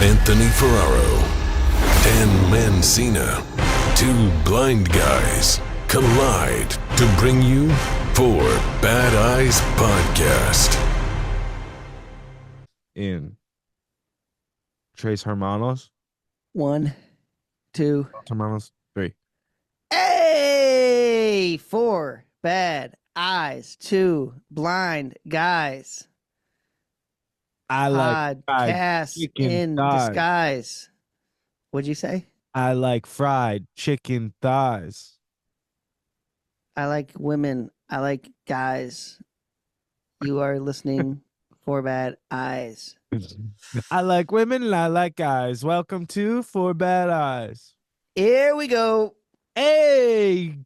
Anthony Ferraro, and Mancina. Two blind guys collide to bring you Four Bad Eyes Podcast. In Trace Hermanos. 1, 2. Hermanos. 3. Hey! 4 bad eyes. 2 blind guys. I like Podcast in disguise. What'd you say? I like fried chicken thighs. I like women. I like guys. You are listening for Bad Eyes. I like women and I like guys. Welcome to Four Bad Eyes. Here we go. Hey,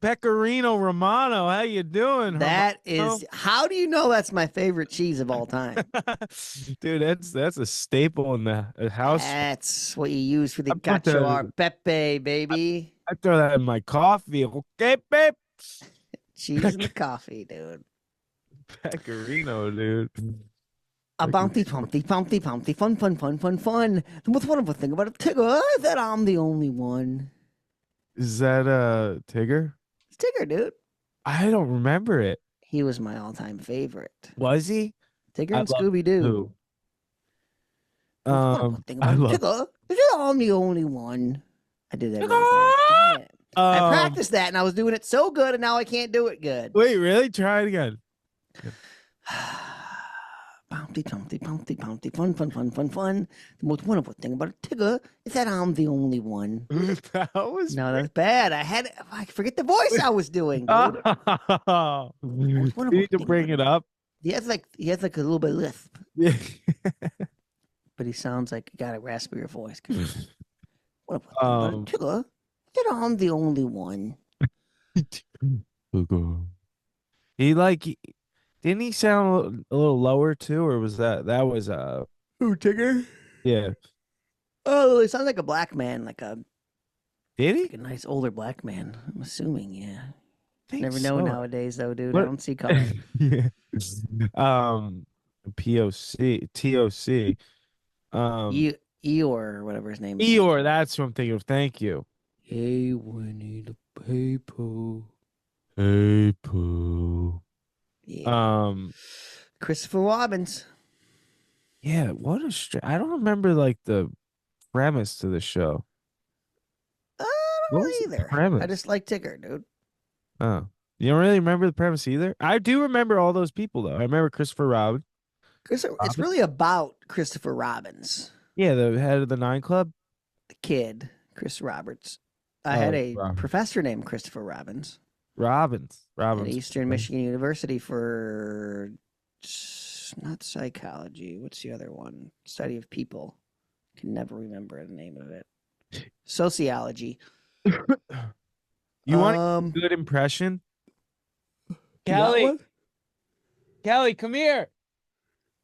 Pecorino Romano, how you doing? That Romano? is, how do you know that's my favorite cheese of all time? Dude, that's a staple in the house. That's what you use for the I put cacio the- ar pepe, baby. I throw that in my coffee. Okay, babe. Cheese in the coffee, dude. Pecorino, dude. A bounty, pumpty, pumpty, pumpty, fun, fun, fun, fun, fun. The most wonderful thing about a Tigger is that I'm the only one. Is that Tigger? It's Tigger, dude. I don't remember it. He was my all-time favorite. Was he? Tigger I and love Scooby-Doo. Who? I love. Tigger is that I'm the only one. I did that. Really good. I practiced that, and I was doing it so good, and now I can't do it good. Wait, really? Try it again. Bounty, pumpty, pumpty, pumpty, fun, fun, fun, fun, fun. The most wonderful thing about a Tigger is that I'm the only one. That was No, that's bad. I forget the voice I was doing, dude. You need to bring it up. He has like a little bit of lisp, Yeah. but he sounds like he got a raspier voice. What Um, Tigger? That I'm the only one. He didn't he sound a little lower too, or was that was Who, Tigger? yeah? Oh, he sounds like a black man, like a Did he? nice older black man. I'm assuming, yeah. Think Never know so. nowadays, though, dude. What- I don't see color. Yeah. TOC. Eeyore, or whatever his name is. Eeyore, that's what I'm thinking of. Thank you. Hey, Winnie the Pooh. Hey, Pooh. Yeah. Christopher Robbins. Yeah, what a I don't remember like the premise to the show. I What don't was the know either. premise? I just like Tigger, dude. Oh. You don't really remember the premise either? I do remember all those people though. I remember Christopher Robin. It's really about Christopher Robbins, Yeah, the head of the 9 Club. the kid, Chris Roberts. I had a Robbins. professor named Christopher Robbins Robbins. at Eastern Michigan University for not psychology. What's the other one? Study of people. Can never remember the name of it. Sociology. You want a good impression? You got Kelly. one? Kelly, come here.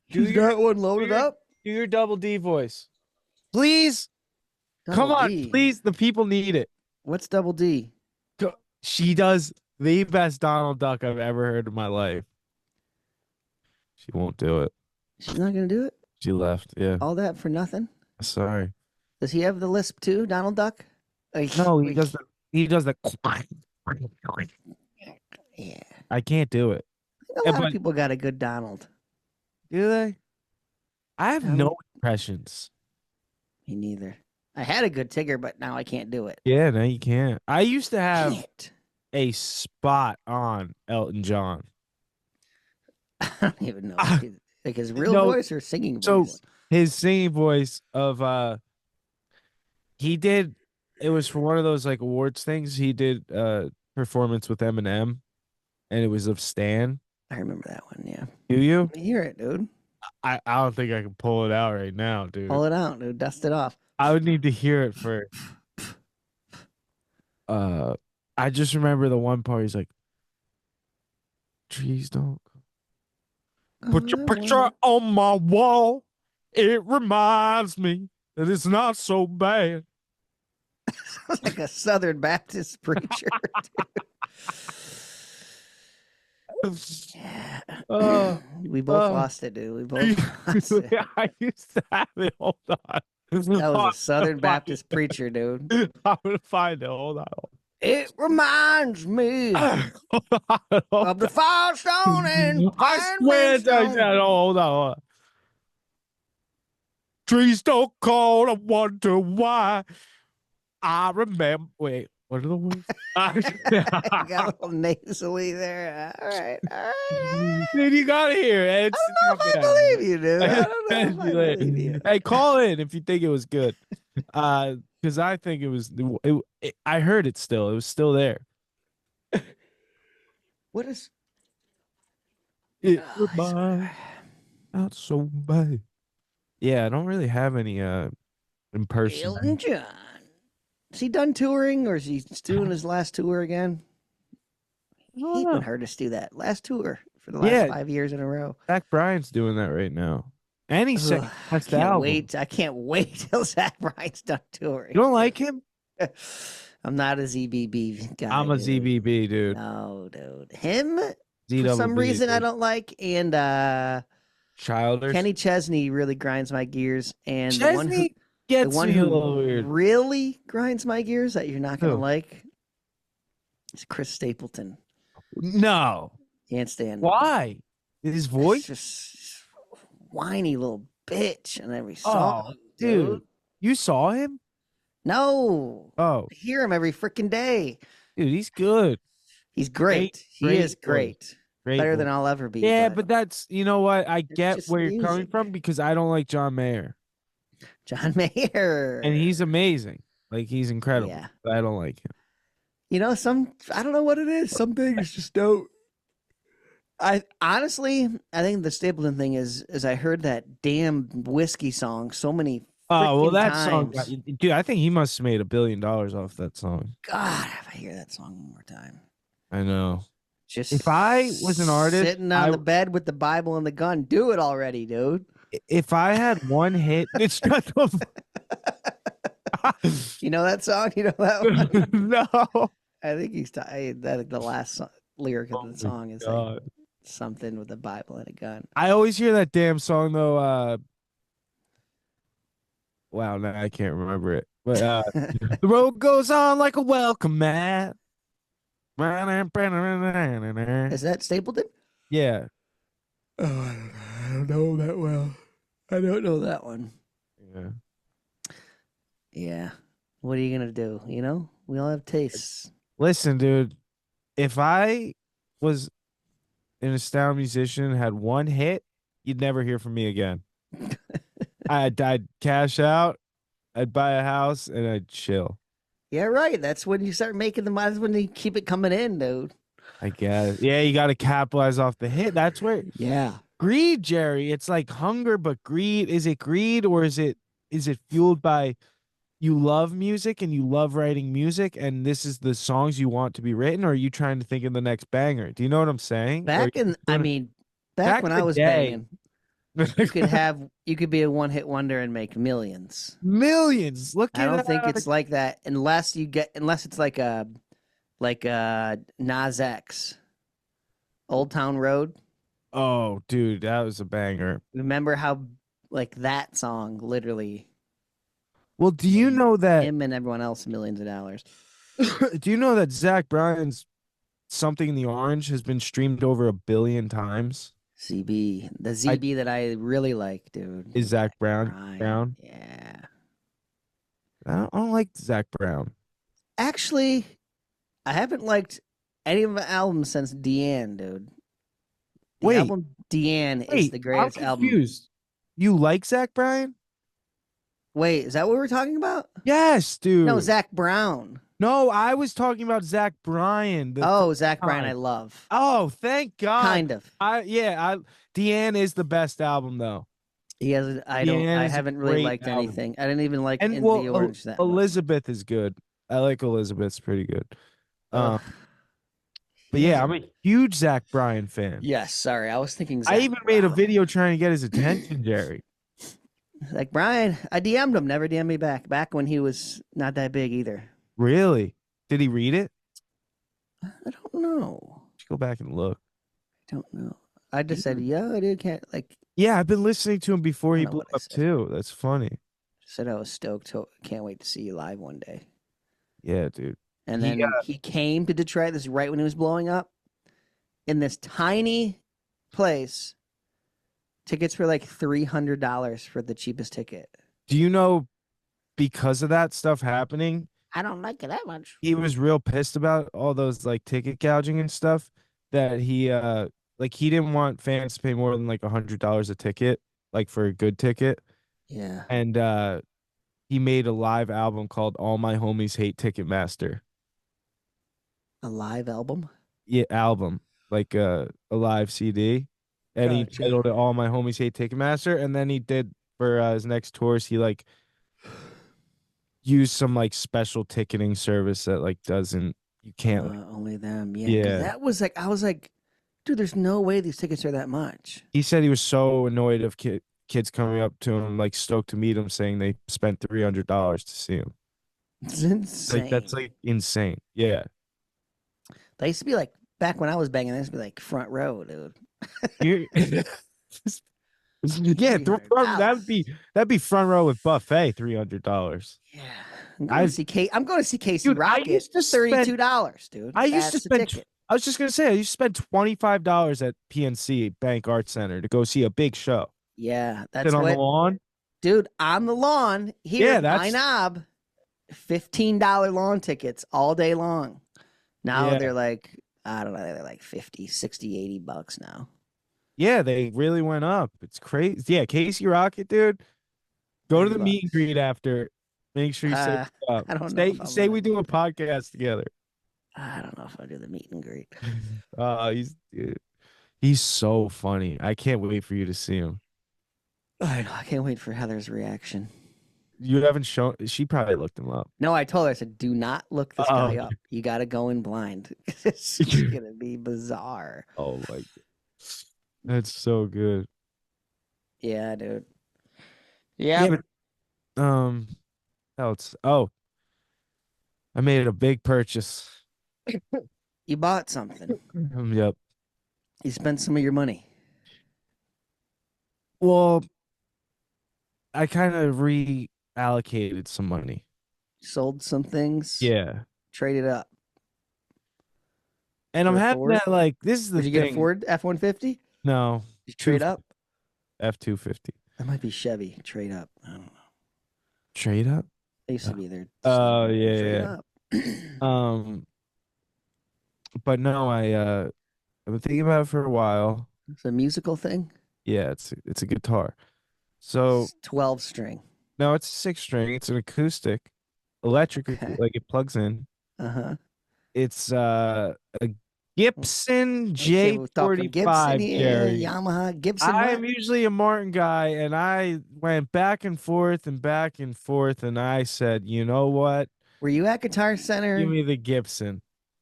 You got one loaded up? Do your double D voice. Please. Come Double on, D. please. The people need it. What's double D? She does the best Donald Duck I've ever heard in my life. She won't do it. She's not gonna do it. She left. Yeah. All that for nothing. Sorry. Does he have the lisp too, Donald Duck? No, he does the Yeah. I can't do it. A lot of people got a good Donald. Do they? I have no impressions. Me neither. I had a good Tigger, but now I can't do it. Yeah, no, you can't. I used to have Can't. a spot on Elton John. I don't even know. Like his real No, voice or singing so- voice? His singing voice of he did it was for one of those like awards things. He did performance with Eminem, and it was of Stan. I remember that one, yeah. Do you? Let me hear it, dude. I don't think I can pull it out right now, dude. Pull it out, dude. Dust it off. I would need to hear it for. I just remember the one part. He's like, "Trees don't put your picture on my wall. It reminds me that it's not so bad." Sounds like a Southern Baptist preacher. Oh, We both oh. lost it, dude. We both lost it. I used to have it. Hold on. That was a Southern Baptist preacher, dude. I'm gonna find it. Hold on. It reminds me Hold on. of the Firestone and I swear to Pine God. Hold on. Trees don't call. I wonder why. I remember. Wait, what are the words? I got a little nasally there. All right. Dude, you gotta hear it. I don't know if I believe you, dude. I don't know if I believe you. Hey, call in if you think it was good. Because I think it was. I heard it still. It was still there. What is? It Oh, I swear. not so bad. Yeah, I don't really have any in person. Elton John. Is he done touring, or is he doing his last tour again? I hate when artists do that. Last tour for the last 5 years in a row. Zach Bryan's doing that right now. And he's Ugh, I the can't album. wait. I can't wait till Zach Bryan's done touring. You don't like him? I'm not a ZBB guy. I'm a dude. ZBB dude. No, dude. Him, for ZWB, some reason, I dude. don't like. And Childish. Kenny Chesney really grinds my gears. And Chesney the gets one me a who little weird. really grinds my gears that you're not going to Who? like is Chris Stapleton. No. Can't stand him. Why? His He's voice? just whiny little bitch in every Oh, song. dude. You saw him? No. Oh, I hear him every freaking day. dude, he's good. He's great. He great is great. Great Better voice. than I'll ever be. Yeah, but that's, you know what? I get just where you're coming music. from because I don't like John Mayer. John Mayer. And he's amazing. Like, he's incredible. Yeah. But I don't like him. You know, I don't know what it is. Some things just don't. I think the Stapleton thing is I heard that damn whiskey song so many Oh, well, frickin' that times. song, dude, I think he must have made $1 billion off that song. God, if I hear that song one more time. I know. Just If I was an artist, sitting on the bed with the Bible and the gun, do it already, dude. If I had one hit, it's not the. You know that song? You know that one? No. I think the last lyric of the song is like God. something with a Bible and a gun. I always hear that damn song though. Wow, now I can't remember it. But the road goes on like a welcome mat. Is that Stapleton? Yeah. Oh, I don't know that well. I don't know that one. Yeah. Yeah. What are you gonna do? You know, we all have tastes. Listen, dude. If I was an astounding musician and had one hit, you'd never hear from me again. I'd cash out, I'd buy a house, and I'd chill. Yeah, right. That's when you start making the money. That's when you keep it coming in, dude. I guess. Yeah, you got to capitalize off the hit. That's where Yeah. greed, Jerry. It's like hunger, but greed. Is it greed or is it fueled by you love music and you love writing music and this is the songs you want to be written, or are you trying to think of the next banger? Do you know what I'm saying? Back when I was banging, you could be a one-hit wonder and make millions. Millions. Look at I don't that. think it's like that unless it's like a Nas X, Old Town Road. Oh, dude, that was a banger. Remember how like that song literally Well, do you know that him and everyone else millions of dollars. do you know that Zach Bryan's Something in the Orange has been streamed over 1 billion times? ZB. The ZB that I really like, dude. Is Zach Brown? Bryan. Yeah. I don't like Zach Brown. Actually, I haven't liked any of the albums since Deanne, dude. The Wait. album Deanne is the greatest I'm album. confused. You like Zach Bryan? Wait, is that what we're talking about? Yes, dude. No, Zach Brown. No, I was talking about Zach Bryan. Zach Bryan I love. Oh, thank God. Kind of. Deanne is the best album though. He has I haven't really liked anything. I didn't even like In the Orange that much. Elizabeth is good. I like Elizabeth's pretty good. But yeah, I'm a huge Zach Bryan fan. Yes, sorry. I was thinking Zach I even made a Brown. video trying to get his attention, Jerry. Like Brian, I DM'd him, never DM'd me back. Back when he was not that big either. Really? Did he read it? I don't know. Let's go back and look. I don't know. I just said, yeah, dude, can't like. Yeah, I've been listening to him before I he don't know blew what I up said. too. That's funny. Said I was stoked. Can't wait to see you live one day. Yeah, dude. And He, then he came to Detroit. This is right when he was blowing up in this tiny place. Tickets were like $300 for the cheapest ticket. Do you know, because of that stuff happening, I don't like it that much. he was real pissed about all those like ticket gouging and stuff, that he he didn't want fans to pay more than like $100 a ticket, like for a good ticket. Yeah. And he made a live album called All My Homies Hate Ticketmaster. A live album? Yeah, album. Like a live CD. And he Gotcha. titled it All My Homies Hate Ticketmaster. And then he did for his next tours, he like used some like special ticketing service that like doesn't, you can't like, Only them. Yeah. 'Cause yeah. that was like, I was like, dude, there's no way these tickets are that much. He said he was so annoyed of kids coming up to him, like stoked to meet him, saying they spent $300 to see him. It's insane. Like that's like insane. Yeah. They used to be like, back when I was banging, they used to be like front row, dude. Yeah, that'd be front row with buffet, $300. Yeah. I'm going to see Casey Dude, I Rocket. used to spend- $32, dude. I used to That's the spend ticket. I was just gonna say I used to spend $25 at PNC Bank Arts Center to go see a big show. Yeah, that's Sit on what, the lawn. dude. On the lawn here Yeah, at my knob, $15 lawn tickets all day long. Now Yeah. they're like, I don't know, they're like 50, 60, $80 now. Yeah, they really went up. It's crazy. Yeah, Casey Rocket, dude. Go to the meet and greet after. Make sure you say what's up. I don't know if I'm Say gonna we do a podcast together. I don't know if I'll do the meet and greet. He's so funny. I can't wait for you to see him. I know. I can't wait for Heather's reaction. You haven't shown. She probably looked him up. No, I told her. I said, "Do not look this guy up. You got to go in blind. It's gonna be bizarre." Oh my god, that's so good. Yeah, dude. Yeah. But, else. Oh, I made a big purchase. You bought something. Yep. You spent some of your money. Well, I kind of reallocated some money. Sold some things. Yeah. Traded up. And I'm For a happy Ford? that like this is the Did you thing. get a Ford F-150? No. Did you trade up? F-250. That might be Chevy. Trade up. I don't know. Trade up? They used to be there. Oh Trade yeah. up. But no, I've been thinking about it for a while. It's a musical thing. Yeah, it's a guitar. So It's 12 string. no, it's a 6-string. It's an acoustic, electric, Okay. like it plugs in. Uh-huh. It's a Gibson Okay, we're talking J45, Gibson here, Jerry. Yamaha, Gibson. I'm what? usually a Martin guy, and I went back and forth, and I said, you know what? Were you at Guitar Center Give me the Gibson.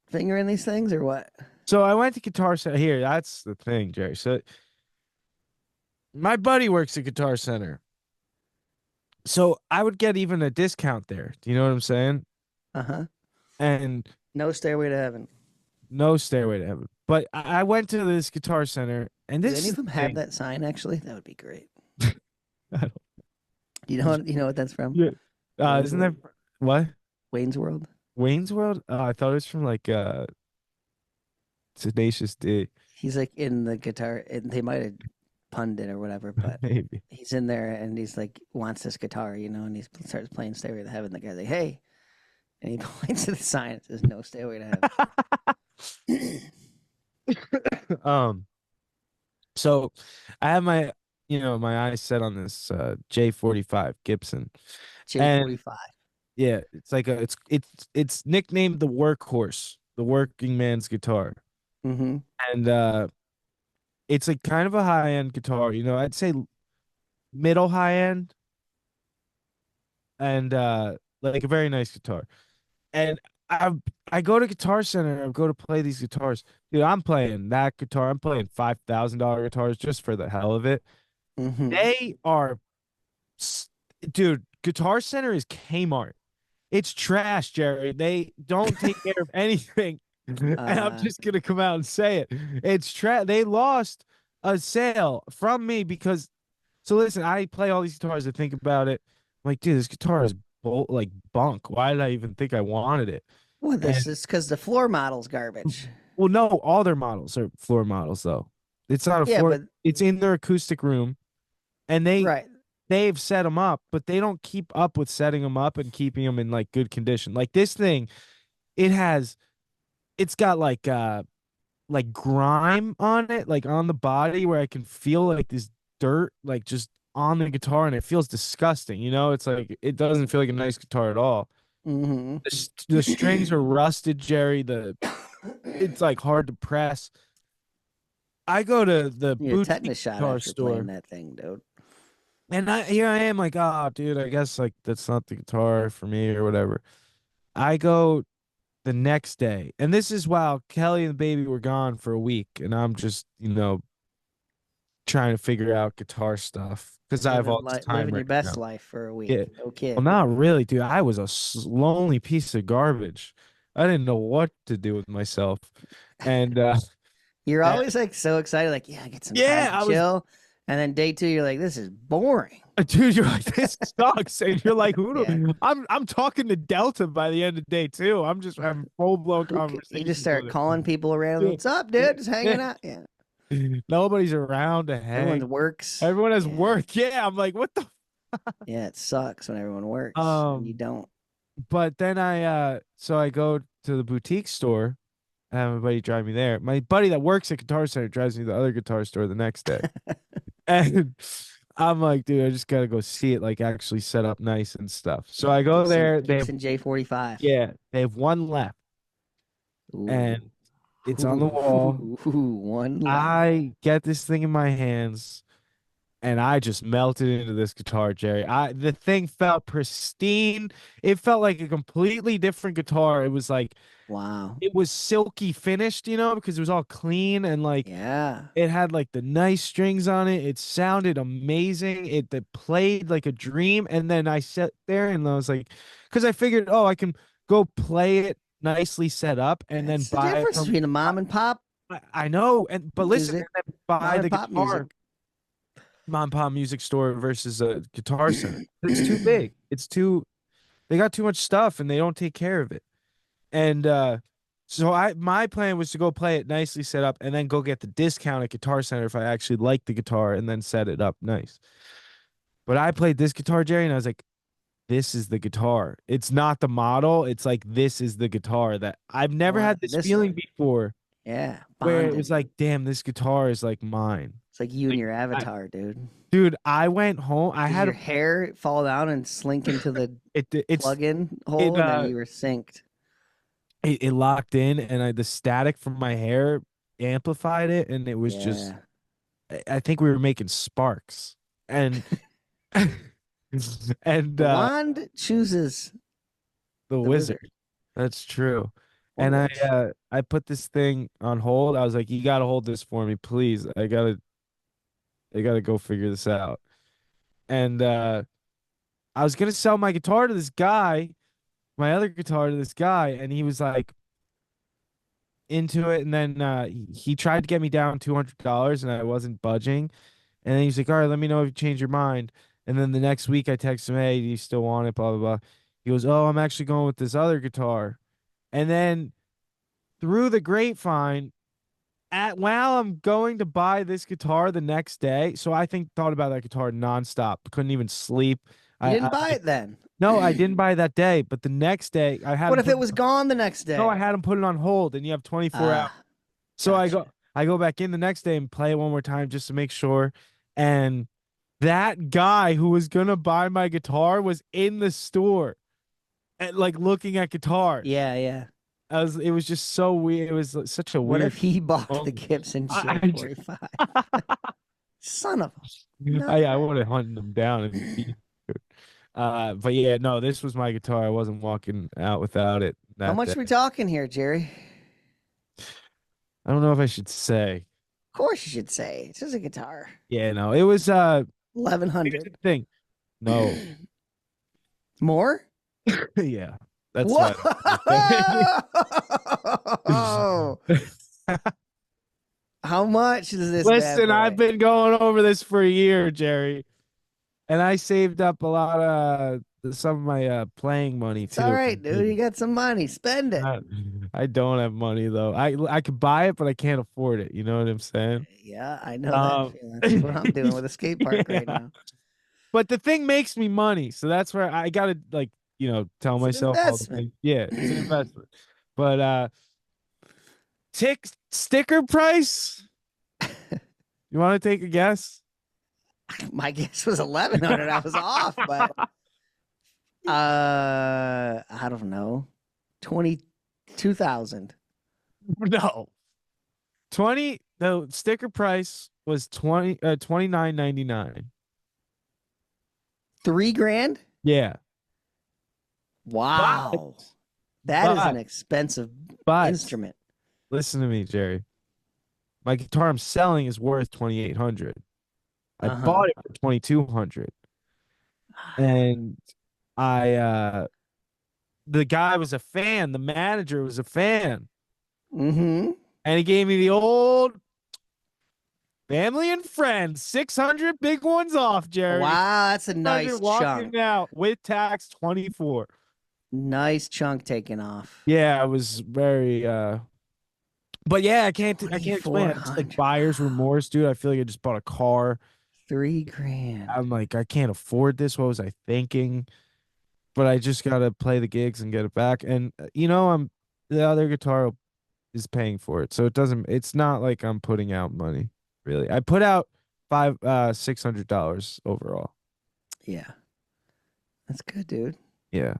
fingering these things or what? So I went to Guitar Center. Here, that's the thing, Jerry. So my buddy works at Guitar Center. So I would get even a discount there. Do you know what I'm saying? Uh-huh. And No Stairway to Heaven. no Stairway to Heaven. But I went to this Guitar Center, and Do this any is of them the have thing. that sign, actually? That would be great. I don't- You know what that's from? Yeah. Wayne's Isn't that World. what? Wayne's World? Wayne's World? I thought it was from like Tenacious D. He's like in the guitar, and they might have punned it or whatever, but Maybe. he's in there and he's like, wants this guitar, and he starts playing Stairway to Heaven. The guy's like, hey. And he points to the sign. It says, no Stairway to Heaven. So I have my my eyes set on this J45 Gibson. J45. Yeah, it's like it's nicknamed the workhorse, the working man's guitar. Mm-hmm. And it's like kind of a high-end guitar, I'd say middle high-end, and like a very nice guitar. And I go to Guitar Center, I go to play these guitars. Dude, I'm playing that guitar. I'm playing $5,000 guitars just for the hell of it. Mm-hmm. They are, dude, Guitar Center is Kmart. It's trash, Jerry. They don't take care of anything. And I'm just going to come out and say it. It's trash. They lost a sale from me because, so listen, I play all these guitars. I think about it. like, dude, this guitar is like bunk. Why did I even think I wanted it? Well, And this is because the floor model's garbage. well, no, all their models are floor models though. It's not a Yeah, floor. but It's in their acoustic room, and right. they've set them up, but they don't keep up with setting them up and keeping them in like good condition. Like this thing, it has, it's got like grime on it, like on the body where I can feel like this dirt, like just on the guitar, and it feels disgusting. You know, it's like it doesn't feel like a nice guitar at all. Mm-hmm. The strings are rusted, Jerry. It's like hard to press. I go to the You need a boutique tetanus shot guitar after playing store, that thing, dude. and here I am, like, oh, dude, I guess like that's not the guitar for me or whatever. I go the next day, and this is while Kelly and the baby were gone for a week, and I'm just, trying to figure out guitar stuff because I have all this time Living right your best now. life for a Yeah. week. No Well, kid. not really, dude. I was a lonely piece of garbage. I didn't know what to do with myself. And You're and- always like so excited, like, yeah, I get some yeah, time to chill. And then day 2, you're like, this is boring. dude, you're like, this sucks. And you're like, who do Yeah. I'm talking to Delta by the end of day 2. I'm just having full-blown You conversations. just start with calling people around. Yeah. What's up, dude? Just hanging Yeah. out. Yeah. it. Nobody's around to Everyone hang. works. Everyone has Yeah. work. Yeah, I'm like, what the Yeah, it sucks when everyone works and you don't. but then so I go to the boutique store. I have my buddy drive me there. My buddy that works at Guitar Center drives me to the other guitar store the next day. And I'm like, dude, I just gotta go see it like actually set up nice and stuff. So I go there. They have, Gibson J45. yeah, they have one left, Ooh. and it's on the wall. Ooh, one left. I get this thing in my hands, and I just melted into this guitar, Jerry. The thing felt pristine. It felt like a completely different guitar. It was like Wow. it was silky finished, because it was all clean and like Yeah. it had like the nice strings on it. It sounded amazing. It played like a dream. And then I sat there and I was like, because I figured, oh, I can go play it nicely set up and That's then the buy it difference from. between a mom and pop I know, but listen, music, and then buy mom the and pop guitar. music. Mom and pop music store versus a guitar center. It's too big. They got too much stuff and they don't take care of it. And so my plan was to go play it nicely set up and then go get the discount at Guitar Center if I actually like the guitar and then set it up nice. But I played this guitar, Jerry, and I was like, this is the guitar. It's not the model. It's like, this is the guitar that I've never had this feeling one. before. Yeah. Where it Bonded. was like, damn, this guitar is like mine. It's like you and your avatar, dude. Dude, I went home. I Did had your hair fall down and slink into the it's plug-in hole, and then you were synced. it locked in, and the static from my hair amplified it, and it was just. I think we were making sparks, and and The wand chooses the wizard. That's true. And Always. I put this thing on hold. I was like, you gotta hold this for me, please. I gotta go figure this out. And I was gonna sell my guitar to this guy, my other guitar to this guy, and he was like into it. And then he tried to get me down $200, and I wasn't budging. And then he's like, all right, let me know if you change your mind. And then the next week I text him, hey, do you still want it? Blah, blah, blah. He goes, oh, I'm actually going with this other guitar. And then through the grapevine, while I'm going to buy this guitar the next day, so I thought about that guitar nonstop. Couldn't even sleep. You didn't buy it then? No, I didn't buy it that day. But the next day, I had. What if it was gone the next day? No, I had him put it on hold, and you have 24 hours. So gotcha. I go back in the next day and play it one more time just to make sure. And that guy who was gonna buy my guitar was in the store, like looking at guitars. Yeah. It was just so weird. It was such a What weird. if he bought the moment. Gibson I- J45? Son of a. I would have hunted him down. But yeah, no, this was my guitar. I wasn't walking out without it. How much are we talking here, Jerry? I don't know if I should say. Of course you should say. It's just a guitar. Yeah, no, it was here's the $1,100. thing. No. More? Yeah. That's Whoa! How much is this? Listen, bad boy? I've been going over this for a year, Jerry. And I saved up a lot of some of my playing money It's all too. right, dude. You got some money. Spend it. I don't have money though. I could buy it, but I can't afford it. You know what I'm saying? Yeah, I know that Um, feeling. That's what I'm doing with a skate park right yeah. now. But the thing makes me money, so that's where I gotta like tell It's an myself all the investment. things. Yeah, it's an investment. But sticker price. You want to take a guess? My guess was 1,100. I was off, but I don't know. 22,000. No. The sticker price was 29.99. $3,000? Yeah. Wow. That is an expensive but instrument. listen to me, Jerry. My guitar I'm selling is worth 2,800. I bought it for 2,200. And the guy was a fan, the manager was a fan. Mm-hmm. And he gave me the old family and friends 600 big ones off, Jerry. Wow, that's a nice chunk. Out with tax 24. Nice chunk taken off. Yeah, I was very but yeah, I can't explain it. It's like buyer's remorse, dude. I feel like I just bought a car. $3,000. I'm like, I can't afford this. What was I thinking? But I just gotta play the gigs and get it back. And the other guitar is paying for it. So it's not like I'm putting out money, really. I put out $600 overall. Yeah. That's good, dude. Yeah.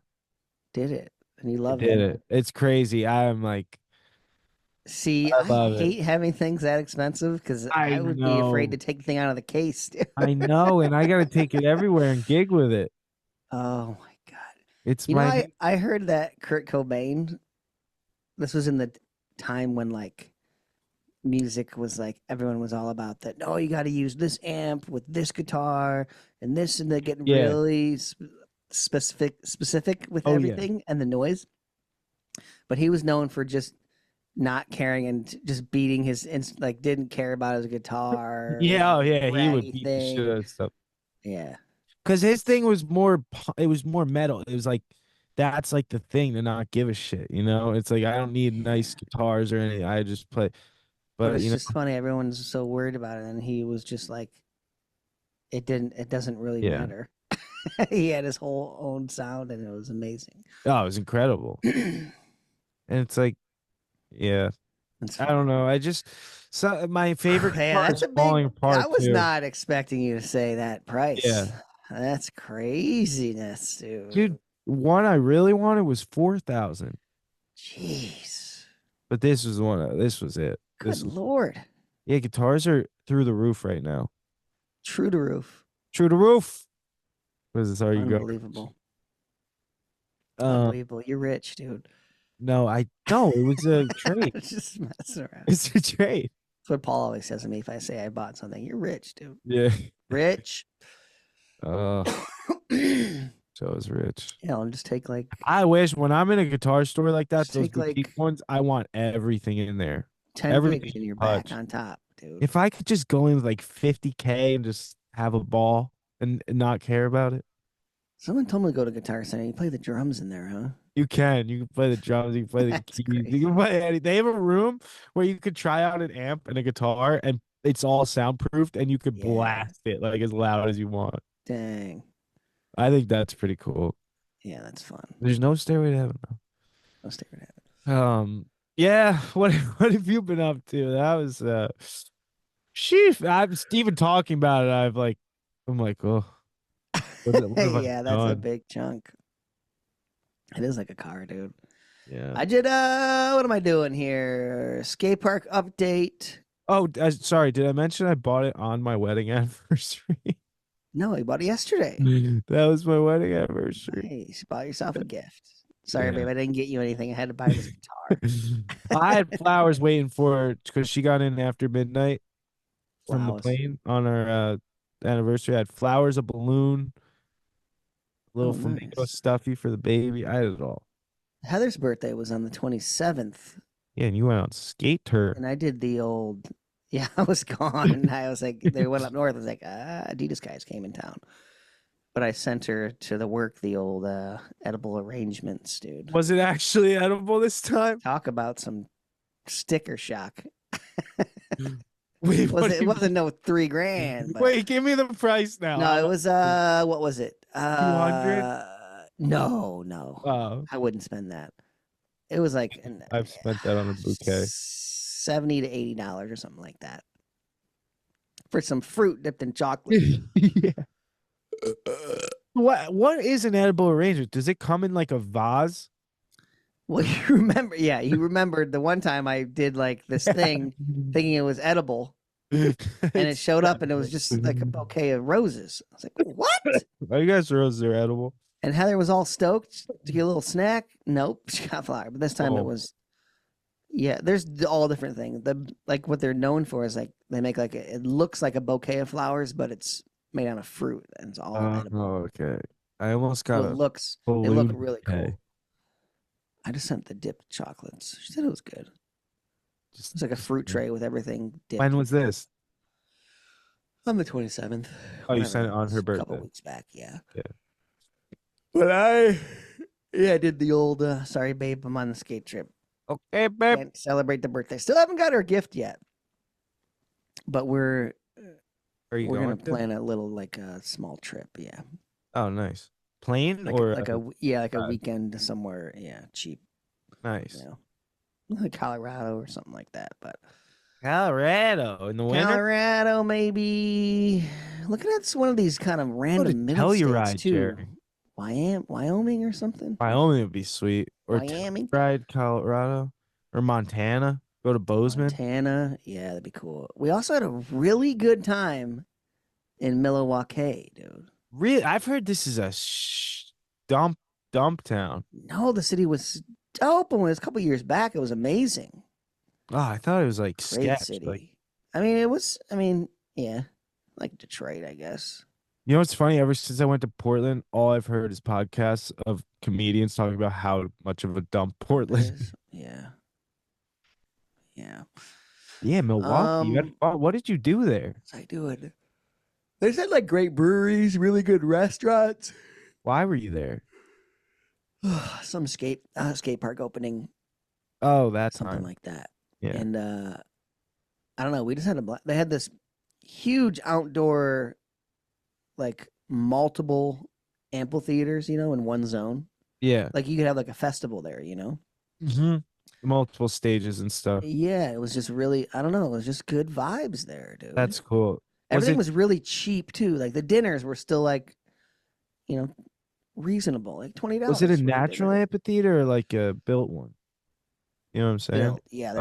Did it. And you love Did it. It's crazy. I am like, see, I hate having things that expensive because I would be afraid to take the thing out of the case. Dude. I know, and I gotta take it everywhere and gig with it. Oh my God. It's I heard that Kurt Cobain, this was in the time when like music was like everyone was all about that. No, you got to use this amp with this guitar and this, and they're getting really specific with everything and the noise. But he was known for just not caring and just beating his like didn't care about his guitar. He would beat the shit out of stuff. Yeah, because his thing was more metal. It was like that's like the thing to not give a shit. It's like I don't need nice guitars or anything. I just play. But it's just funny. Everyone's so worried about it, and he was just like, it doesn't really matter. He had his whole own sound, and it was amazing. Oh, it was incredible. And it's like, yeah, I don't know. My favorite guitar is falling apart. I was not expecting you to say that price. Yeah, that's craziness, dude. Dude, one I really wanted was 4,000. Jeez. But this was this was it. Good Lord. Yeah, guitars are through the roof right now. True to roof. True to roof. What is this? Are you Unbelievable. Unbelievable. You're rich, dude. No, it was a trade. Just messing around. It's a trade. That's what Paul always says to me if I say I bought something. You're rich, dude. Yeah. Rich. So is rich. Yeah, I'll just take like. I wish when I'm in a guitar store like that, those boutique ones, I want everything in there. 10 gigs in your back on top, dude. If I could just go in with like 50K and just have a ball and not care about it. Someone told me to go to Guitar Center. You play the drums in there, huh? You can play the drums. You can play the keys. You can play anything. They have a room where you could try out an amp and a guitar, and it's all soundproofed, and you could blast it like as loud as you want. Dang. I think that's pretty cool. Yeah, that's fun. There's no Stairway to Heaven though. No Stairway to Heaven. Yeah. What have you been up to? That was sheesh. I'm even talking about it. I'm like, oh. Yeah, that's a big chunk. It is like a car, dude. Yeah. I did what am I doing here? Skate park update. Oh, sorry. Did I mention I bought it on my wedding anniversary? No, you bought it yesterday. That was my wedding anniversary. Nice. You bought yourself a gift. Sorry, babe, I didn't get you anything. I had to buy this guitar. I had flowers waiting for her because she got in after midnight from the plane on our anniversary. I had flowers, a balloon, a little flamingo stuffy for the baby. I had it all. Heather's birthday was on the 27th. Yeah, and you went on skate tour. And I did the old, I was gone. And I was like, they went up north. I was like, Adidas guys came in town. but I sent her to the work the old edible arrangements, dude. Was it actually edible this time? Talk about some sticker shock. Wait, what do It you wasn't no $3,000. But... Wait, give me the price now. No, it was what was it? 200? No. Oh, I wouldn't spend that. It was like I've spent that on a bouquet. $70 to $80 or something like that for some fruit dipped in chocolate. Yeah. What is an edible arrangement? Does it come in like a vase? Well, you remembered the one time I did like this thing thinking it was edible, and it showed up and it was just like a bouquet of roses. I was like, what? Are you guys roses are edible? And Heather was all stoked to get a little snack. Nope, she got flour. But this time it was, there's all different things. Like what they're known for is like they make like it looks like a bouquet of flowers, but it's made out of fruit and it's all edible. Oh, okay. I almost got They look really cool. I just sent the dipped chocolates. She said it was good. It's like a fruit tray with everything dipped. When was this? On the 27th. Oh, you sent it on her A birthday. couple weeks back, yeah. Yeah. But I did the old, sorry, babe, I'm on the skate trip. Okay, babe. Can't celebrate the birthday. Still haven't got her gift yet. But we're going to plan a little, like a small trip, yeah. Oh, nice. Plane like, or like a weekend somewhere, cheap. Nice. You know, like Colorado or something like that. But Colorado in the winter. Colorado, maybe. Looking at one of these kind of random middle states too. Jerry. Wyoming or something. Wyoming would be sweet. Or Miami, ride Colorado or Montana. Go to Bozeman. Montana, yeah, that'd be cool. We also had a really good time in Milwaukee, dude. Really, I've heard this is a dump town. No, the city was dope. And when it was a couple years back, it was amazing. Oh, I thought it was like Great sketch. city. Like, it was. Like Detroit, I guess. you know what's funny? Ever since I went to Portland, all I've heard is podcasts of comedians talking about how much of a dump Portland is. Yeah. Yeah, Milwaukee. You had fun. What did you do there? What's I doing? They said like great breweries, really good restaurants. Why were you there? Some skate park opening. Oh, that's something like that. Yeah. And I don't know. We just had they had this huge outdoor, like multiple amphitheaters, in one zone. Yeah. Like you could have like a festival there, Mm-hmm. Multiple stages and stuff. Yeah, it was just really, I don't know, it was just good vibes there, dude. That's cool. Everything was really cheap too. Like the dinners were still like, reasonable, like $20. Was it a natural amphitheater or like a built one? You know what I'm saying? Built. Yeah,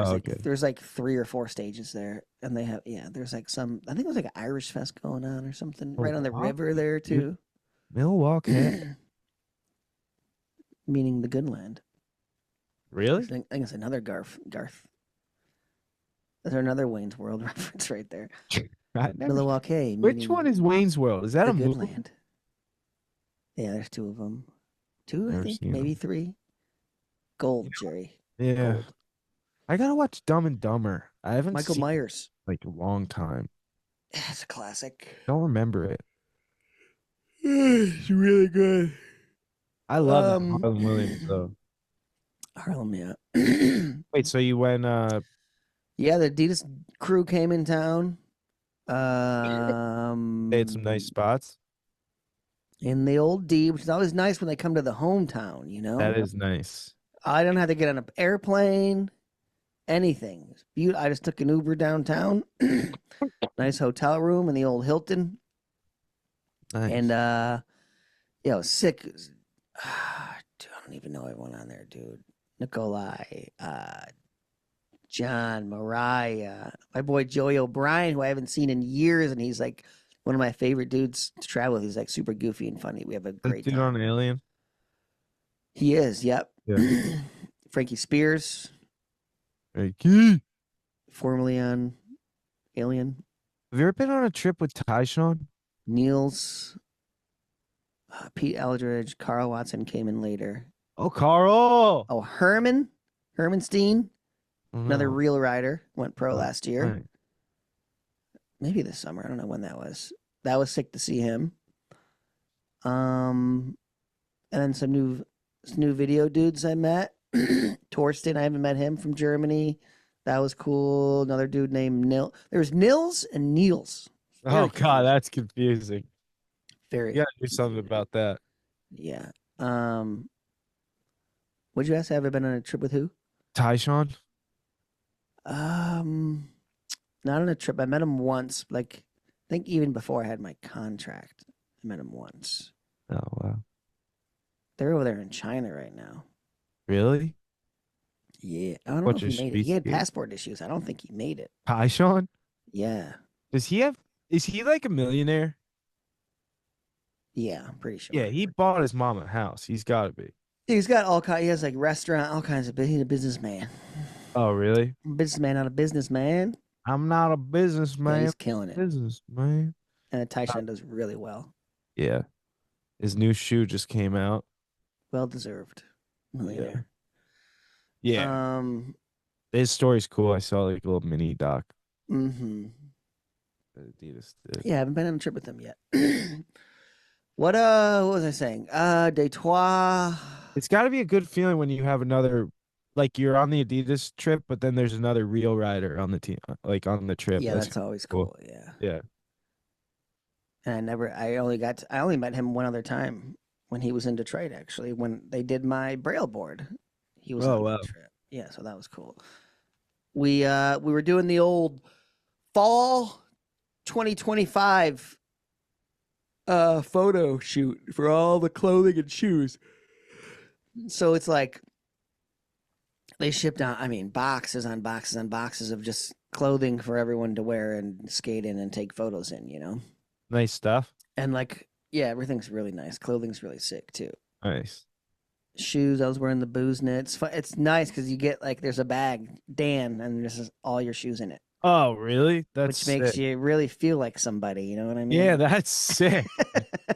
there's like 3 or 4 stages there, and they have there's like some. I think it was like an Irish fest going on or something right on the river there too. Milwaukee, meaning the good land. Really? I think it's another Garth. Is there another Wayne's World reference right there? Milwaukee. Which one is Wayne's World? Is that a good movie? land? Yeah, there's 2 of them. 2, I think, seen maybe 3. Gold, Jerry. Yeah. Gold. I gotta watch Dumb and Dumber. I haven't Michael seen Myers. it like a long time. It's a classic. Don't remember it. It's really good. I love Harlan Williams though. Harlem, yeah. Wait, so you went Yeah, the Adidas crew came in town. they had some nice spots? In the old D, which is always nice when they come to the hometown, That is nice. I don't have to get on an airplane, anything. I just took an Uber downtown. Nice hotel room in the old Hilton. Nice. And it was sick. Dude, I don't even know everyone on there, dude. Nikolai, John, Mariah, my boy Joey O'Brien, who I haven't seen in years, and he's like one of my favorite dudes to travel with. He's like super goofy and funny. We have a great dude time. on Alien? He is, yep. Yeah. Frankie Spears, Hey, formerly on Alien. have you ever been on a trip with Tyshawn? Niels, Pete Eldridge, Carl Watson came in later. Oh, Carl. Oh, Herman Steen, another No. real rider, went pro Oh, last year. right. Maybe this summer. I don't know when that was. That was sick to see him. And then some new video dudes I met. Torsten, I haven't met him, from Germany. That was cool. Another dude named Nil. There's Nils and Niels. Oh God, that's confusing. Very. You gotta do something about that. Yeah. Would you ask? Have I been on a trip with who? Tyshawn? Not on a trip. I met him once. Like, I think even before I had my contract, I met him once. Oh wow. They're over there in China right now. Really? Yeah. I don't know if he made it. He had passport issues. I don't think he made it. Tyshawn? Yeah. Is he like a millionaire? Yeah, I'm pretty sure. Yeah, he bought his mom a house. He's got to be. He's got all kinds. He has like restaurant, all kinds of. He's a businessman. Oh, really? Businessman, not a businessman. I'm not a businessman. Yeah, he's killing it. Businessman. And Tyshawn does really well. Yeah. His new shoe just came out. Well deserved. Millionaire. Yeah. His story's cool. I saw like a little mini doc. Mm-hmm. Adidas did. Yeah, I haven't been on a trip with them yet. What was I saying? Day trois. It's got to be a good feeling when you have another, like you're on the Adidas trip, but then there's another real rider on the team, like on the trip. Yeah, that's always cool. Yeah. Yeah. And I only met him one other time when he was in Detroit, actually, when they did my Braille board. He was on that trip. Yeah, so that was cool. We were doing the old fall 2025 photo shoot for all the clothing and shoes. So it's like they shipped out, boxes on boxes on boxes of just clothing for everyone to wear and skate in and take photos in, you know? Nice stuff. And like, yeah, everything's really nice. Clothing's really sick too. Nice. Shoes, I was wearing the booze knits. It's nice because you get like, there's a bag, Dan, and this is all your shoes in it. Oh, really? Which makes you really feel like somebody, you know what I mean? Yeah, that's sick.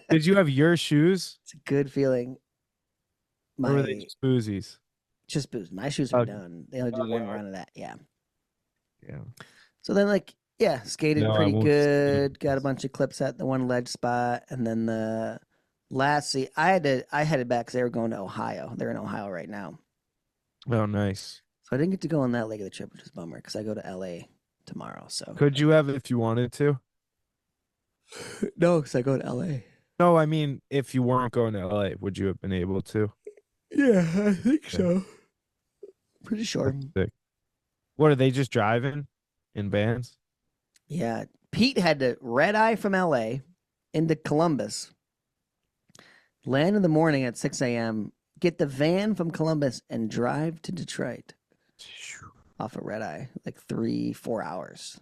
Did you have your shoes? It's a good feeling. Or were they just boozies? Just booze. My shoes are done. They only do one round of that. Yeah. Yeah. So then, like, yeah, skated pretty good. Got a bunch of clips at the one ledge spot, and then the lastly, I headed back because they were going to Ohio. They're in Ohio right now. Oh, nice. So I didn't get to go on that leg of the trip, which is a bummer because I go to LA tomorrow. So could you have if you wanted to? No, because I go to LA. No, I mean, if you weren't going to LA, would you have been able to? Yeah, I think so. Pretty sure. What are they just driving in vans? Yeah, Pete had to red eye from LA into Columbus, land in the morning at 6 a.m., get the van from Columbus, and drive to Detroit off a red eye, like 3-4 hours.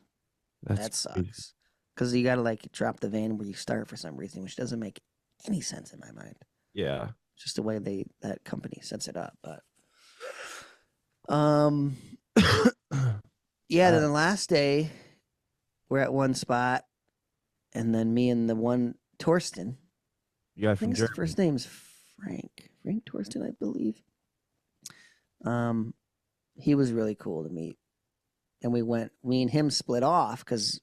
That sucks. Because you got to like drop the van where you start for some reason, which doesn't make any sense in my mind. Yeah. Just the way that company sets it up. But yeah, then the last day we're at one spot, and then me and the one Torsten. You I think his first name's Frank. Frank Torsten, I believe. He was really cool to meet. And me and him split off because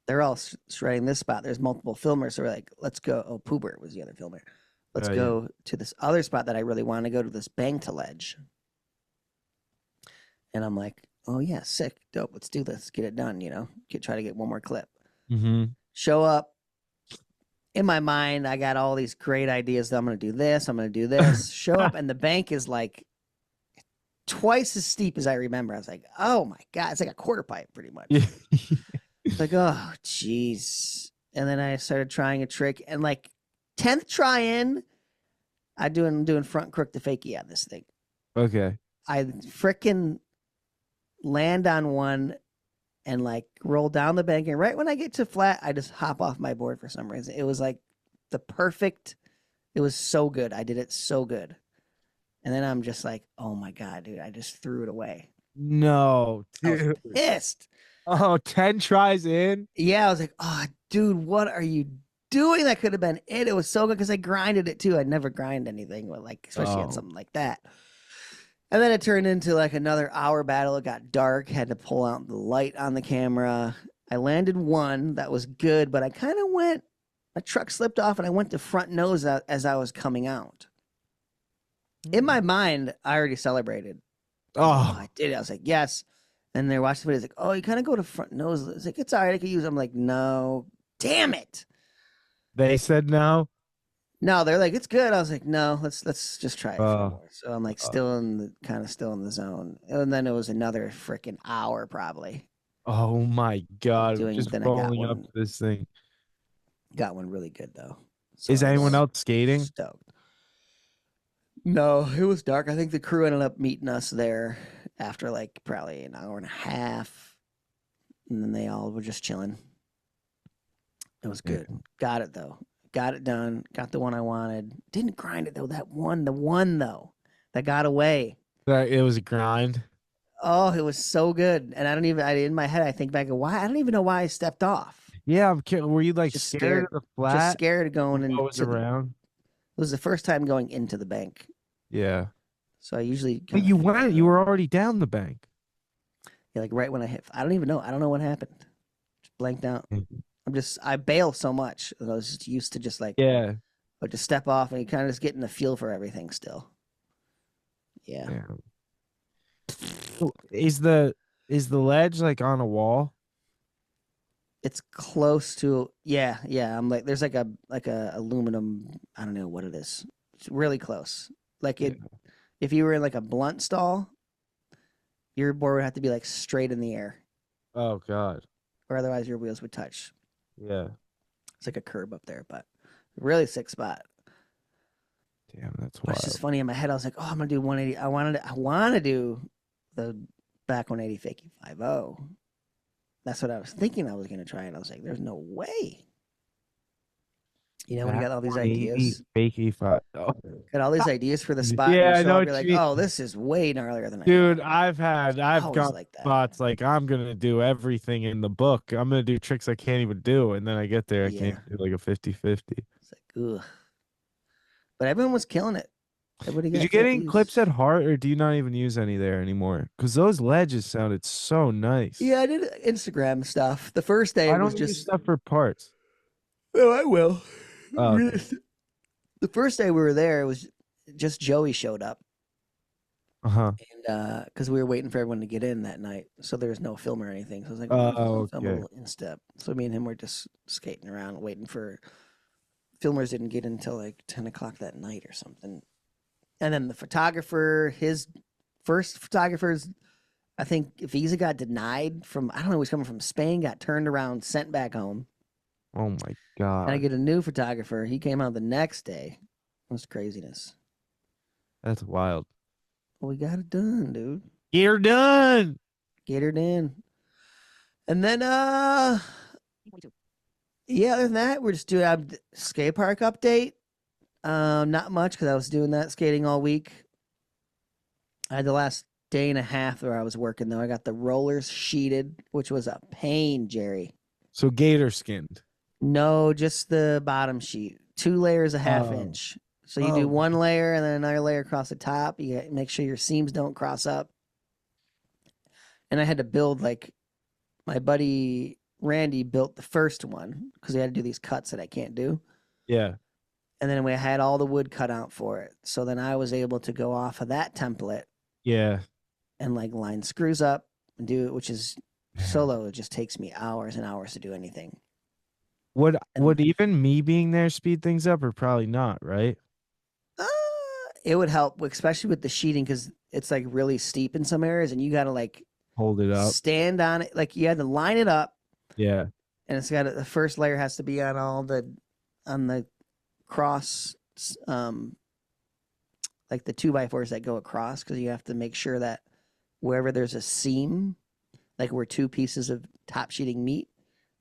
they're all shredding this spot. There's multiple filmers. So we're like, let's go. Oh, Poobert was the other filmer. Let's go to this other spot that I really want to go to, this Bankta Ledge. And I'm like, oh yeah, sick, dope. Let's do this. Get it done, you know? Try to get one more clip. Mm-hmm. Show up. In my mind, I got all these great ideas that I'm going to do this. I'm going to do this. Show up, and the bank is like twice as steep as I remember. I was like, oh my God. It's like a quarter pipe pretty much. It's like, oh, jeez. And then I started trying a trick, and like 10th try in, I'm doing front crook to fakie on this thing. Okay. I frickin' land on one and like roll down the bank, and right when I get to flat, I just hop off my board for some reason. It was like it was so good. I did it so good. And then I'm just like, oh my God, dude, I just threw it away. No, dude. I was pissed. Oh, 10 tries in? Yeah, I was like, oh, dude, what are you doing? That could have been it. It was so good because I grinded it too. I'd never grind anything, but like, especially on something like that. And then it turned into like another hour battle. It got dark. Had to pull out the light on the camera. I landed one that was good, but I kind of went My truck slipped off, and I went to front nose as I was coming out. In my mind, I already celebrated. Oh, I did it. I was like, yes. And they're watching the video. It's like, oh, you kind of go to front nose. It's like, it's all right. I could use it. I'm like, no, damn it. they said no. No, they're like, it's good. I was like, no, let's just try it for Oh. more. So I'm like still in the zone. And then it was another freaking hour probably. Oh my God. Doing- Just then I got rolling up one. to this thing. Got one really good though. So Is I was anyone else skating? stoked. No, it was dark. I think the crew ended up meeting us there after like probably an hour and a half. And then they all were just chilling. It was good. Got it though. Got it done. Got the one I wanted. Didn't grind it though. The one though, that got away. It was a grind. Oh, it was so good. And in my head, I think back, why? I don't even know why I stepped off. Yeah, were you like Just scared of the Just flat? scared of going What was into around? it was the first time going into the bank. Yeah. So I usually But kinda you feel went. You were already down the bank. yeah, like right when I hit. I don't even know. I don't know what happened. Just blanked out. Mm-hmm. I bail so much that I was just used to just like Yeah. but to step off and you kind of just getting the feel for everything still. Yeah. Yeah. So Is the ledge like on a wall? It's close to yeah. I'm like there's like a aluminum, I don't know what it is. It's really close. Like it if you were in like a blunt stall, your board would have to be like straight in the air. Oh God. Or otherwise your wheels would touch. Yeah. It's like a curb up there, but really sick spot. Damn, that's But it's just wild. funny in my head. I was like, oh, I'm gonna do 180. I want to do the back 180 fakie 5.0. That's what I was thinking I was gonna try, and I was like, there's no way. You know, when you got all these ideas, Fake E5. Oh. got all these ideas for the spot. Yeah, and I you show know up, what you're like, you mean. oh, this is way gnarlier than I Dude, thought. I've Always got like that. spots like I'm gonna do everything in the book. I'm gonna do tricks I can't even do, and then I get there, I can't do like a 50-50. It's like, ugh. But everyone was killing it. Everybody Did got you get any views. clips at heart, or do you not even use any there anymore? Because those ledges sounded so nice. Yeah, I did Instagram stuff. The first day I it was don't use just stuff for parts. oh, I will. Oh, okay. The first day we were there, it was just Joey showed up, Uh-huh. and because we were waiting for everyone to get in that night, so there was no film or anything. So I was like, Oh, film a okay. little instep. So me and him were just skating around, waiting for filmers. Didn't get in until like 10 o'clock that night or something. And then the photographer, his first photographers, I think visa got denied from I don't know, he was coming from Spain, got turned around, sent back home. Oh my And I God. get a new photographer. He came out the next day. It was craziness. That's wild. Well, we got it done, dude. You're done. Get her in. And then yeah, other than that, we're just doing a skate park update. Not much because I was doing that skating all week. I had the last day and a half where I was working though. I got the rollers sheeted, which was a pain, Jerry. So gator skinned. No, just the bottom sheet. 2 layers a half Oh. inch. So you do Oh. one layer and then another layer across the top. You gotta make sure your seams don't cross up. And I had to build like my buddy Randy built the first one because we had to do these cuts that I can't do. Yeah. And then we had all the wood cut out for it. So then I was able to go off of that template Yeah. and like line screws up and do it, which is solo. It just takes me hours and hours to do anything. Would And- would even me being there speed things up, or probably not, right? It would help, especially with the sheeting, because it's like really steep in some areas, and you got to like Hold it up. stand on it. Like you had to line it up, Yeah. and it's got the first layer has to be on the cross, like the 2x4s that go across, because you have to make sure that wherever there's a seam, like where 2 pieces of top sheeting meet,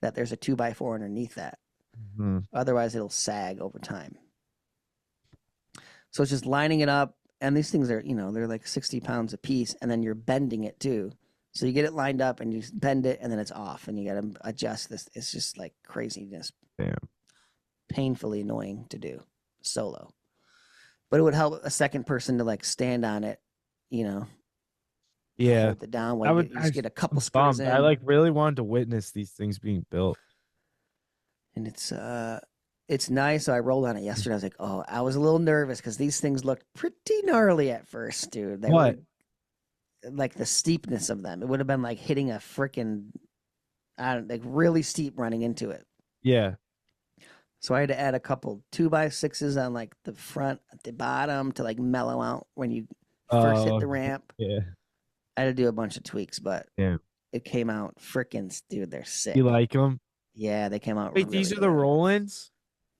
that there's a 2x4 underneath that. Mhm. Otherwise, it'll sag over time. So it's just lining it up. And these things are, they're like 60 pounds a piece. And then you're bending it too. So you get it lined up and you bend it and then it's off. And you got to adjust this. It's just like craziness. Damn. Painfully annoying to do solo. But it would help a second person to like stand on it, Yeah. hold it down while I you would just get a couple I'm screws bummed. in. I like really wanted to witness these things being built. And it's It's nice. So I rolled on it yesterday. I was like, oh, I was a little nervous because these things looked pretty gnarly at first, dude. They What? were like the steepness of them. It would have been like hitting a freaking, I don't like really steep running into it. Yeah. So I had to add a couple 2x6s on like the front, at the bottom to like mellow out when you first hit the ramp. Yeah. I had to do a bunch of tweaks, but Yeah. it came out freaking, dude. They're sick. You like them? Yeah, they came out. Wait, really these are the good. roll-ins?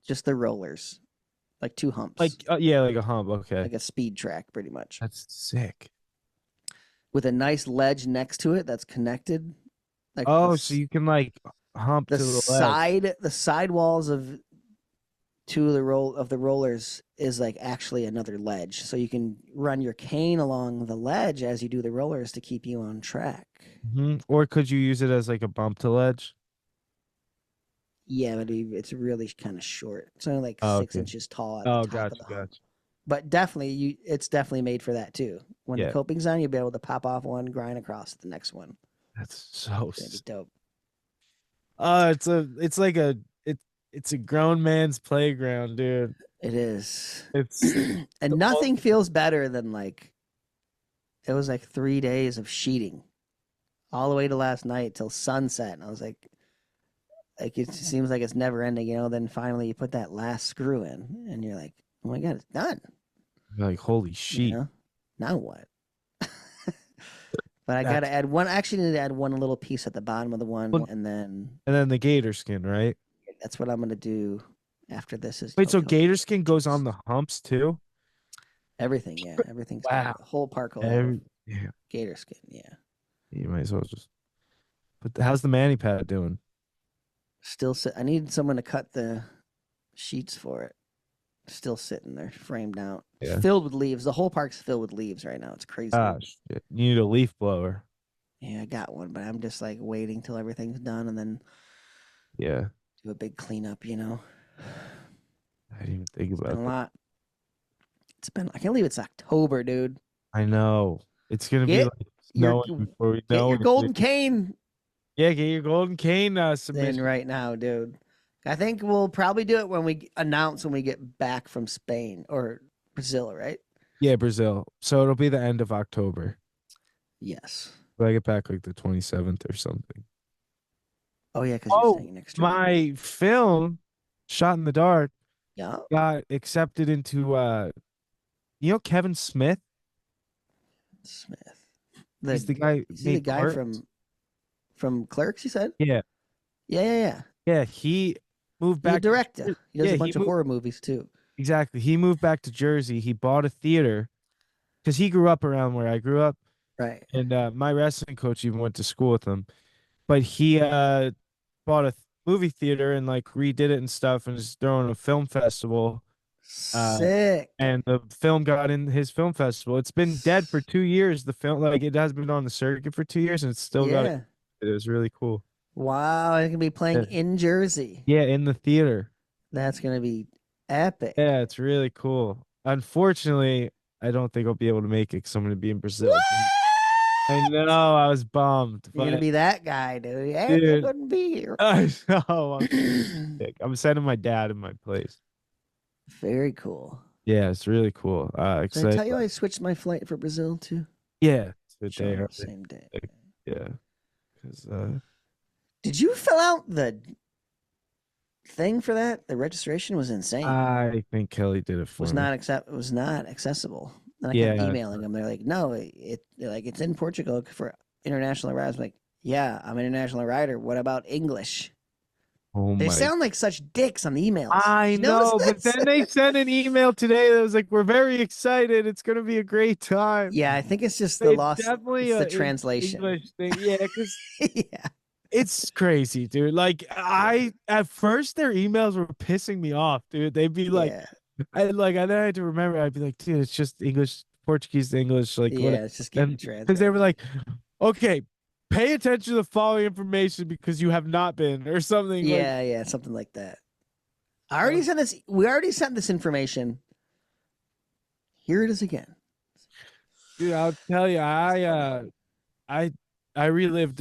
Just the rollers, like 2 humps, Like, yeah, like a hump. Okay. like a speed track, pretty much, That's sick. with a nice ledge next to it that's connected. Like Oh, so you can like hump the to the ledge. the side walls of 2 of the rollers is like actually another ledge, so you can run your cane along the ledge as you do the rollers to keep you on track. Or could you use it as like a bump to ledge? Yeah, but it's really kind of short. It's only like Oh, 6 okay. inches tall at Oh, the top of gotcha, the hump. gotcha. But definitely, it's definitely made for that too. When Yeah. the coping's on, you'll be able to pop off one, grind across to the next one. That's so It's gonna be dope. it's a grown man's playground, dude. It is. It's And nothing feels better than like, it was like 3 days of sheeting all the way to last night till sunset. And I was like it seems like it's never ending, you know? Then finally you put that last screw in and you're like, oh my God, it's done. like holy You shit. know? Now what? But I got to add one. I actually need to add one little piece at the bottom of the one. Well, And then And then the gator skin, right? that's what I'm going to do after this. Is Wait, so hook up gator skin goes on the humps too? everything. Yeah. Everything's Wow. the whole park will have Yeah. gator skin. Yeah. You might as well just how's the mani pad doing? Still sit. I need someone to cut the sheets for it. Still sitting there, framed out, Yeah. filled with leaves. The whole park's filled with leaves right now. It's crazy. Ah, shit. You need a leaf blower. Yeah, I got one, but I'm just like waiting till everything's done and then Yeah. do a big cleanup. You know, I didn't even think been about a that. lot. I can't believe it's October, dude. I know. It's gonna be Get like your- snowing before we Get know your it. golden cane Yeah, get your golden cane in submission. right now, dude. I think we'll probably do it when we announce when we get back from Spain or Brazil, right? Yeah, Brazil. So it'll be the end of October. Yes. But I get back like the 27th or something. Oh yeah, because you're Oh, staying next week. my film, Shot in the Dark, Yeah. got accepted into Kevin Smith? Smith. He's the guy. Is he the made guy Clerks. from Clerks? You said? Yeah. Yeah. Yeah, he moved He's a back. director. He does yeah, a he bunch of moved- horror movies too. Exactly. He moved back to Jersey. He bought a theater because he grew up around where I grew up. Right. And my wrestling coach even went to school with him. But he bought a movie theater and like redid it and stuff and is throwing a film festival. Sick. And the film got in his film festival. It's been dead for 2 years. The film, like it has been on the circuit for 2 years and it's still got Yeah. it. It was really cool. Wow. It's gonna be playing Yeah. in Jersey. Yeah, in the theater. That's gonna be epic. Yeah, it's really cool. Unfortunately, I don't think I'll be able to make it because I'm going to be in Brazil. What? I know, I was bummed. You're gonna But be that guy, dude. Hey, Dude. I wouldn't be here. I know. I'm sending my dad in my place. Very cool. Yeah, it's really cool. Did I Excited. tell you I switched my flight for Brazil too? Yeah, it's a Sure, day early. same day. Yeah, because Did you fill out the thing for that? The registration was insane. I think Kelly did it for was me. it was not accessible. And I kept Yeah. emailing them. They're like, no, they're like it's in Portugal for international riders. I'm like, yeah, I'm an international rider. What about English? Oh They my! sound like such dicks on the emails. I You know, notice but this? then they sent an email today that was like, "We're very excited. It's going to be a great time." Yeah, I think it's just the It's loss. definitely It's the a translation. English thing. Yeah, because Yeah. it's crazy, dude. Like at first their emails were pissing me off, dude. They'd be like, Yeah. and then I had to remember. I'd be like, dude, it's just English, Portuguese to English, like Yeah, what? it's just getting Because translated. they were like, okay, pay attention to the following information because you have not been or something. like- Yeah, something like that. I already sent this. We already sent this information. Here it is again. dude, I'll tell you, I relived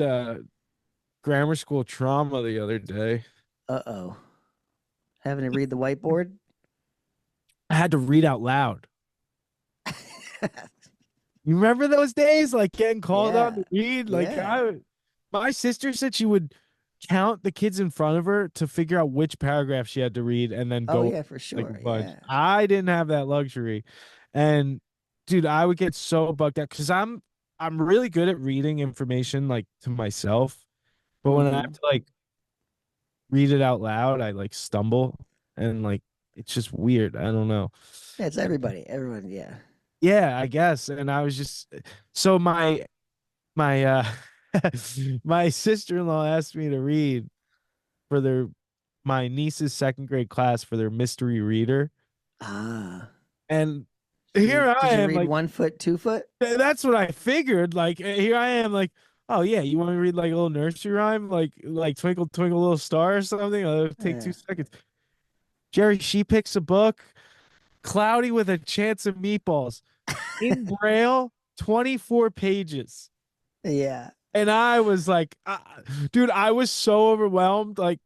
grammar school trauma the other day. Uh-oh. Having to read the whiteboard. I had to read out loud. You remember those days, like getting called on to read? Like Yeah. my sister said she would count the kids in front of her to figure out which paragraph she had to read and then Oh go yeah, for like a sure. bunch. Yeah. I didn't have that luxury. And dude, I would get so bugged out because I'm really good at reading information like to myself. But when I have Hmm. to like read it out loud, I like stumble and like it's just weird. I don't know. Yeah, it's everybody. Everyone. Yeah. Yeah, I guess. And I was just so my my sister-in-law asked me to read for my niece's second grade class for their mystery reader. Ah. And here I Did you am read like 1 foot, 2 foot? that's what I figured. Like here I am like, oh yeah, you want me to read like a little nursery rhyme like Twinkle Twinkle Little Star or something? It'll take Yeah. 2 seconds. Jerry, she picks a book, Cloudy with a Chance of Meatballs, in Braille, 24 pages. Yeah. And I was like, dude, I was so overwhelmed, like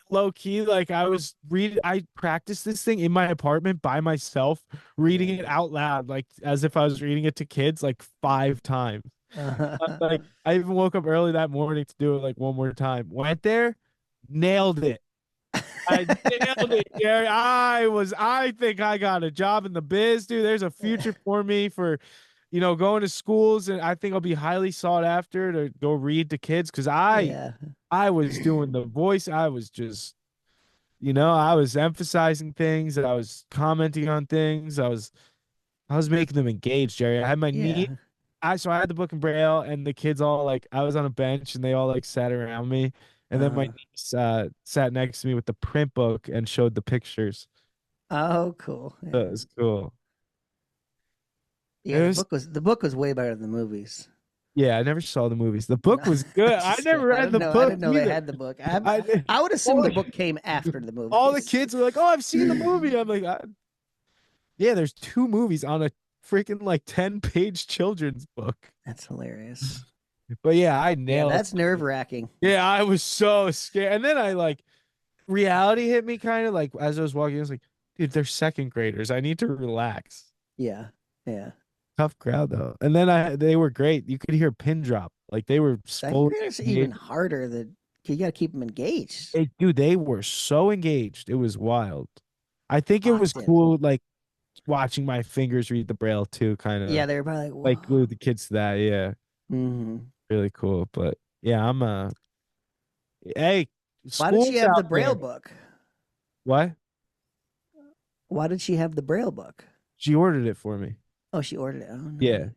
low key. Like I practiced this thing in my apartment by myself, reading Yeah. it out loud, like as if I was reading it to kids, like 5 times. Like I even woke up early that morning to do it like one more time. Went there, nailed it. I nailed it, Gary. I think I got a job in the biz, dude. There's a future for me for, going to schools, and I think I'll be highly sought after to go read to kids because Yeah. I was doing the voice. I was just, I was emphasizing things, and I was commenting on things. I was making them engaged, Jerry. I had my knee. Yeah. So I had the book in Braille, and the kids all like I was on a bench, and they all like sat around me, and then my Uh, niece sat next to me with the print book and showed the pictures. oh, cool. So Yeah. it was cool. Yeah, It the was, book was way better than the movies. yeah. I never saw the movies. The No, book was good. I just never kidding. I read didn't the know. I book didn't know they either. had the book. I did- I would assume all the the, book came after the all the movies. kids were like, "Oh, I've seen the movie." I'm like, "Yeah, there's 2 movies on a freaking like 10-page children's book." That's hilarious. But yeah, I Yeah, nailed. that's nerve-wracking. Yeah, I was so scared. And then I like reality hit me kind of like as I was walking. I was like, dude, they're second graders. I need to relax. Yeah. Yeah. Tough crowd though. And then they were great. You could hear pin drop. Like they were Second fully graders are even engaged. harder. You got to keep them engaged. Dude, they were so engaged. It was wild. I think it was Locked in. cool, like watching my fingers read the braille too, kind of Yeah, they were probably like like, glued the kids to that. Yeah, hmm. really cool. But yeah, hey, Why did she school's have the out Braille there. book? What? Why did she have the Braille book? She ordered it for me. Oh, she ordered it. Oh, Yeah. nice.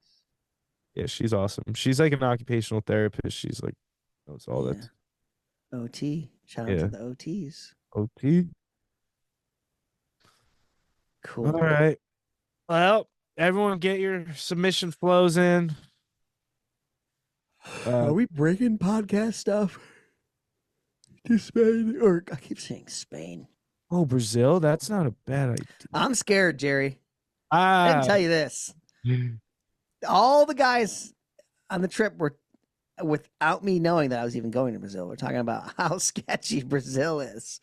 Yeah, she's awesome. She's like an occupational therapist. She's like knows all Yeah. that. OT. Shout out Yeah. to the OTs. OT. Cool. All right. Well, everyone get your submission flows in. Are we breaking podcast stuff to Spain? Or I keep saying Spain. Oh, Brazil? That's not a bad idea. I'm scared, Jerry. I didn't tell you this. All the guys on the trip were, without me knowing that I was even going to Brazil, we're talking about how sketchy Brazil is.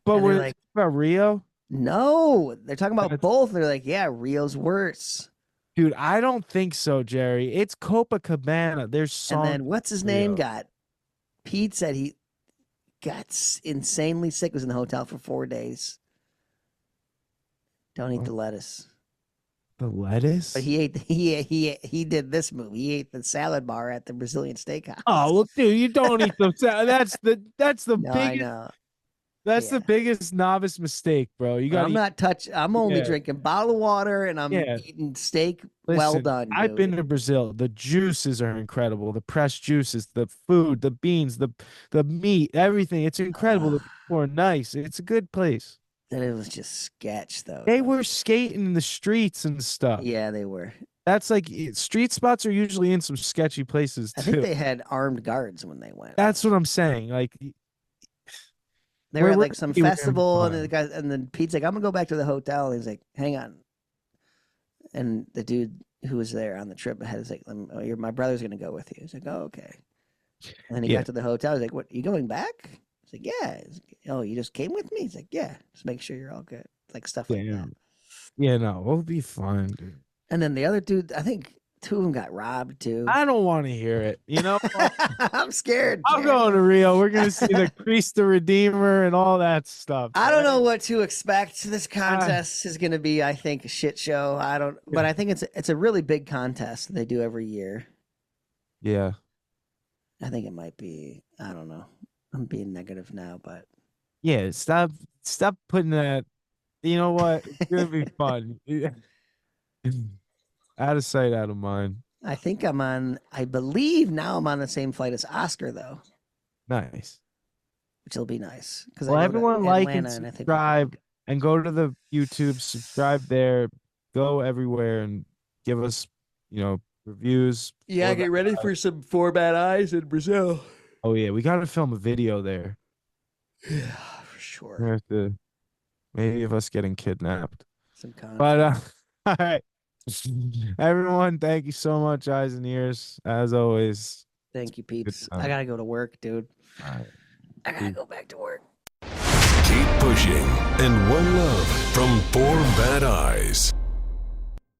But And we're they're like like, about Rio? no, they're talking about That's- both. They're like, yeah, Rio's worse. Dude, I don't think so, Jerry. It's Copacabana. There's And songs. then what's his name Rio. got? Pete said he got insanely sick. Was in the hotel for 4 days. Don't eat the lettuce. The lettuce? But he did this move. He ate the salad bar at the Brazilian steakhouse. Oh, well, dude, you don't eat the that's the no, I biggest know. that's the Yeah. biggest novice mistake, bro. You got I'm not touch. I'm only Yeah. drinking bottled water and I'm Yeah. eating steak. Well Listen, done. I've dude. been to Brazil. The juices are incredible. The pressed juices, the food, the beans, the meat, everything. It's incredible. The people are nice. It's a good place. That it was just sketch though. They were skating in the streets and stuff. Yeah, they were. That's like street spots are usually in some sketchy places I too. think they had armed guards when they went. That's what I'm saying. Like They were at where like some we were festival, and fine. the guy, and then Pete's like, "I'm gonna go back to the hotel." And he's like, "Hang on." And the dude who was there on the trip had his like, "My brother's gonna go with you." He's like, "Oh, okay." And then he Yeah. got to the hotel. He's like, "What? You going back?" He's like, yeah. He's like, oh, you just came with me? He's like, yeah. Just make sure you're all good. Like stuff like that. Yeah, no, it'll be fun, dude. And then the other dude, I think 2 of them got robbed too. I don't want to hear it. You know, I'm scared. I'm going to Rio. We're gonna see the Christ the Redeemer and all that stuff. I don't know what to expect. This contest is going to be, I think, a shit show. But I think it's a really big contest they do every year. Yeah. I think it might be. I don't know. I'm being negative now, but Yeah, stop putting that. You know what? It's gonna be fun. Out of sight, out of mind. I believe now I'm on the same flight as Oscar though, Nice. which will be nice. Because Well, everyone like and subscribe and go to the YouTube, subscribe there, go everywhere and give us, reviews. Yeah, get ready for some 4 bad eyes in Brazil. Oh yeah, we gotta film a video there. Yeah, for sure. We have to, maybe of us getting kidnapped. Some content. But all right. Everyone, thank you so much, eyes and ears, as always. Thank you, peeps. I gotta go to work, dude. All right. I gotta go back to work. Keep pushing, and one love from 4 Bad Eyes.